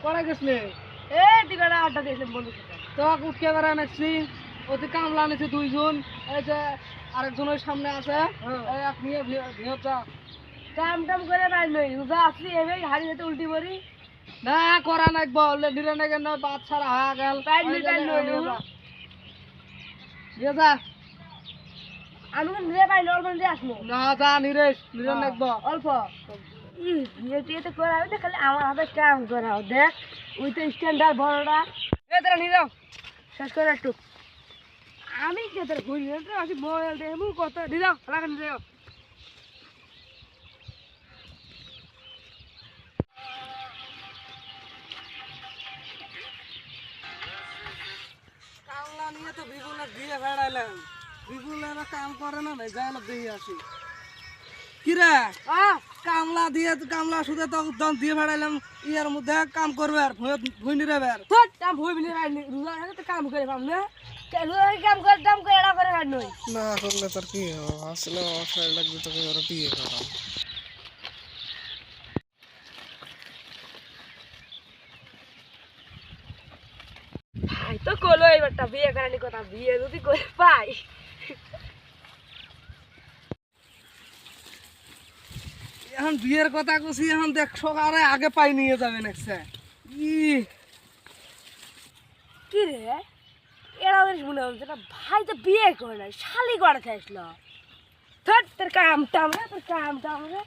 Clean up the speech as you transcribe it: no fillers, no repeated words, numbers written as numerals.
পড়া গেছলে দিবেটা আড্ডা দিয়েছিলাম বন্ধুর সাথে। তো উঠকে বেড়া নাকছি ওতে কামলা নিছে দুইজন এই যে আরেকজন ওই সামনে আছে এই এক নিয়ে ভিড় যা কাম টাম করে বাইর নই রোজা আসলি এবে হাড়ি যেতে উল্টি পড়ি না করা নাই বললে দিলে না কেন বাদ ছাড়া হয়ে গেল বাইর নই নিয়ে যা আমি তো নিয়ে পাইলে অল্প দিয়ে আসবো না যা নিরেশ নিরে নাকবো অল্প বিয়ে করা হবে খালি আমার হাতে কাম করাও দেখ ওই তো স্ট্যান্ডার্ড বড়টা এ তোরা নিয়ে যাও শেষ করে একটু আমি কে তোর ঘুরি আসি মোবাইল দিয়ে এমন কত নিয়ে যাও লাগান নিয়ে যাও কামলা নিয়ে তো বিপুলের দিয়ে বেড়াইলাম বিপুলের কাম করে না ভাই যাই দিয়ে আসি কিরে কামলা দিয়ে কামলা শুধু তো দিয়ে বেড়াইলাম ইয়ার মধ্যে কাম করবে আর ভুই নিরে বের কাম ভুই বিলে রোজা তো কাম করে পাম না কাম করে এটা করে পার নই না করলে তোর কি আসলে অসহায় লাগবে তোকে ওরা বিয়ে করা ভাই তো কলো এবারটা বিয়ে করানি কথা বিয়ে যদি করে পাই এখন বিয়ের কথা কছি এখন দেখছো আরে আগে পাই নিয়ে যাবে নেক্সট কি রে এরা মনে হচ্ছে না ভাই তো বিয়ে করে নাই শালি করে খাইছিল তোর কাম টাম রে তোর কাম টাম রে